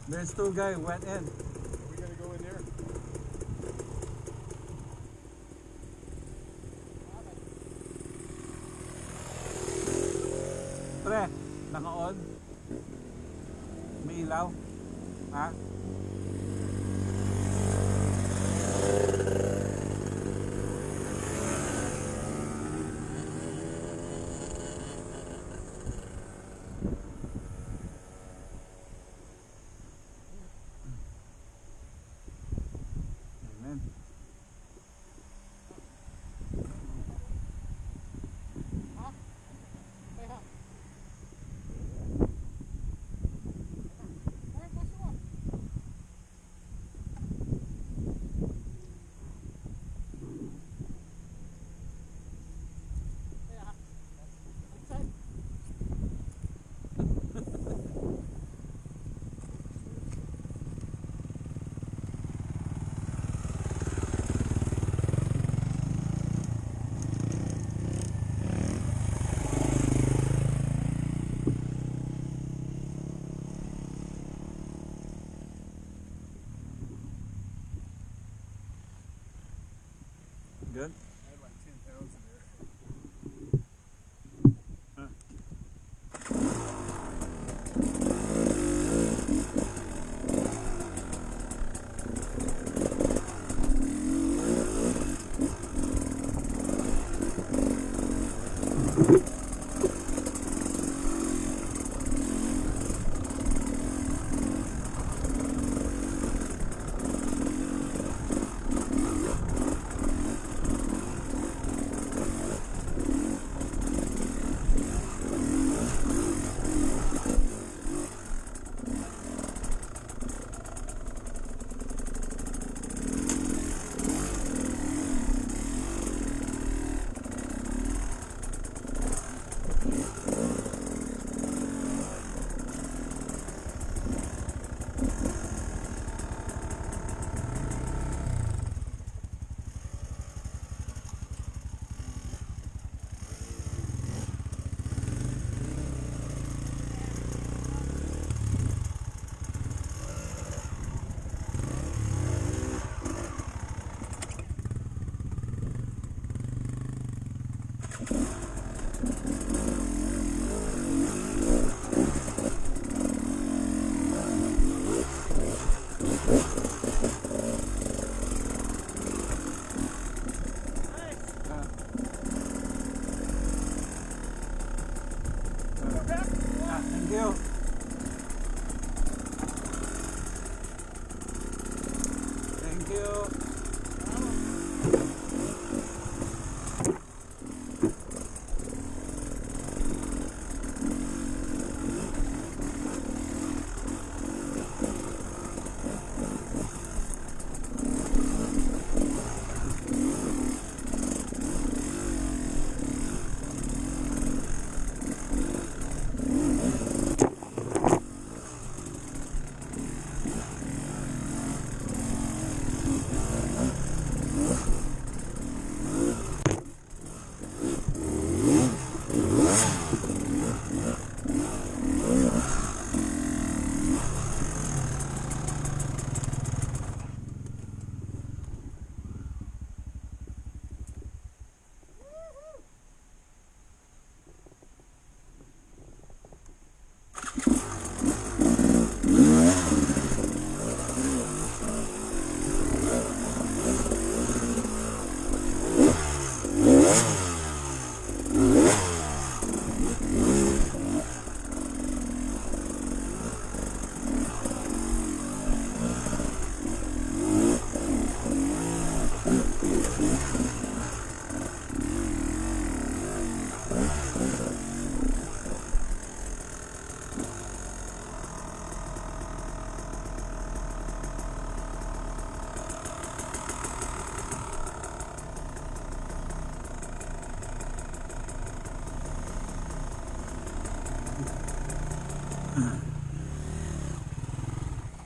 There's two guys went in. We gotta go in there. Pre, naka-on? May ilaw? Ha? Amen. Good. I had like 10 pounds in there. Thank you. Thank you.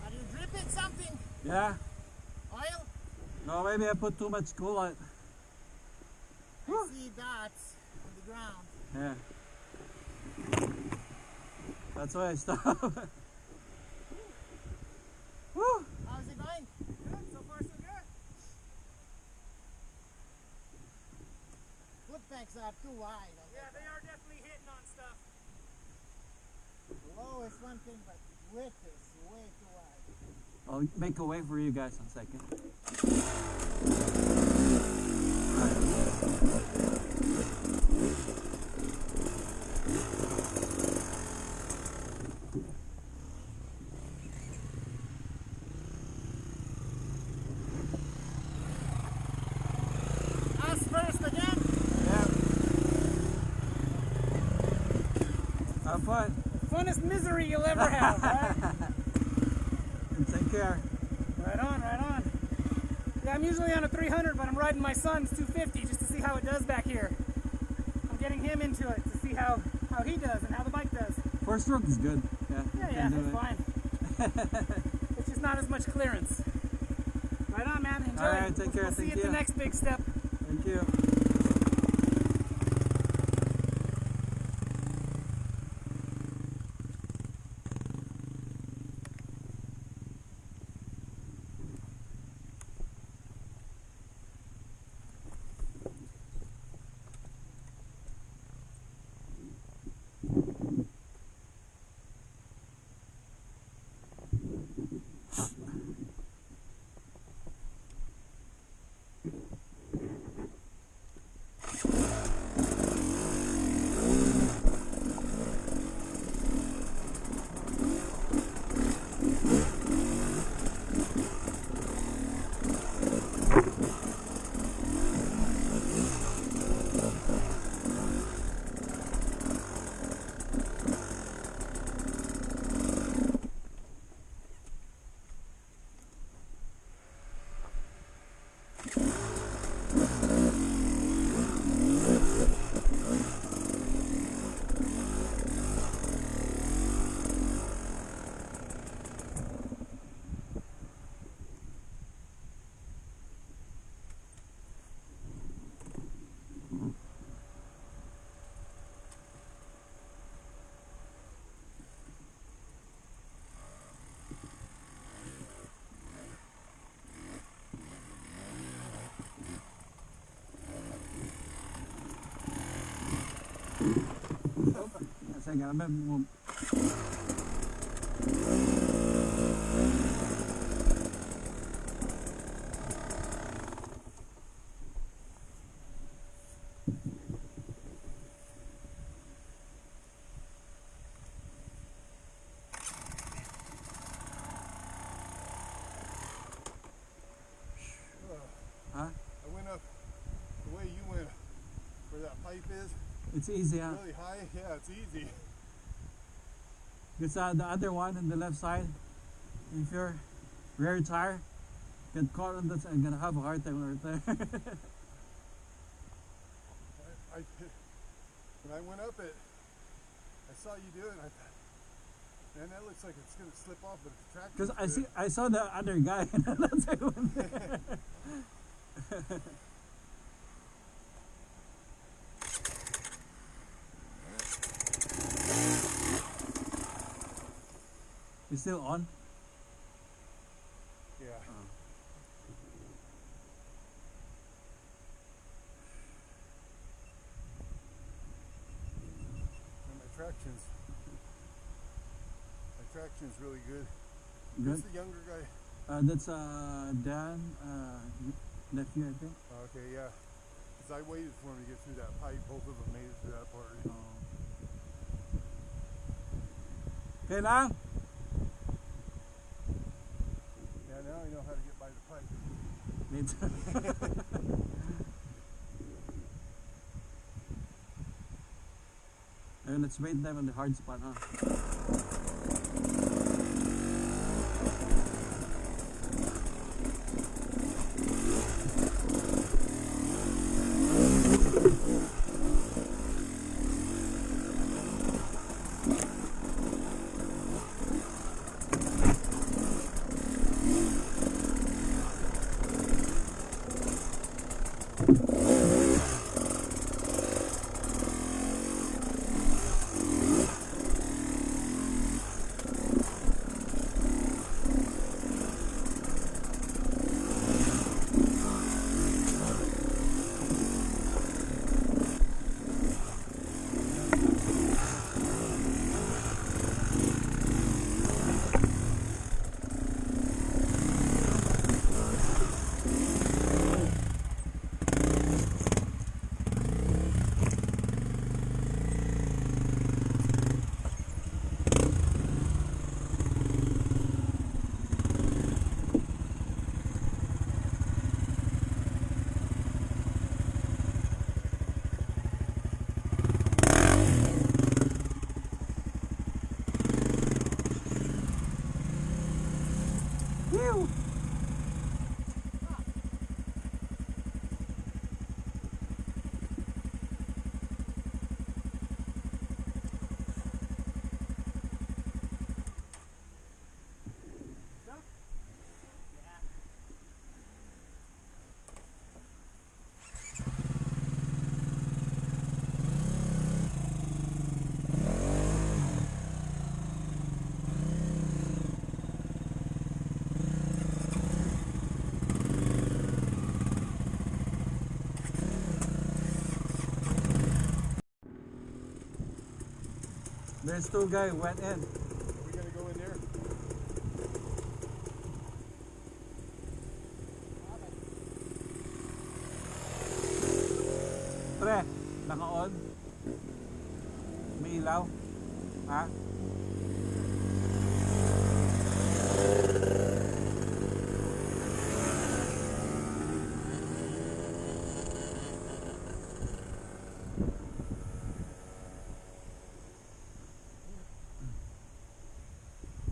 Are you dripping something? Yeah. Oil? No, maybe I put too much coolant. I see dots on the ground. Yeah. That's why I stopped. are too wide. Yeah, they are definitely hitting on stuff. Low is one thing, but width is way too wide. I'll make a way for you guys in a second. Us first again. Yeah. Have fun. Funnest misery you'll ever have, right? And take care. Right on, right on. Yeah, I'm usually on a 300, but I'm riding my son's 250 just to see how it does back here. I'm getting him into it to see how he does and how the bike does. First stroke is good. Yeah, Yeah, you can do it's it. fine. It's just not as much clearance. Right on, man. Enjoy. All right, take care. We'll see Thank you at you. the next big step. Thank you. Saya nggak mau. Huh? I went up the way you went, where that pipe is. It's easy, huh? Really high. Yeah, it's easy. It's the other one on the left side. If your rear tire get caught on this, I'm gonna have a hard time right there. When I went up it, I saw you do it, and I thought, man, that looks like it's gonna slip off, but the traction. Because I saw the other guy, and that's why I went there. It's still on? Yeah. And my traction's really good. Good. Who's the younger guy? That's Dan, nephew, I think. Okay, yeah. Because I waited for him to get through that pipe. Both of them made it through that part. Okay now? Yeah, now I know how to get by the pipe. Me too. And let's wait them on the hard spot, huh? Woo! There's two guys went in.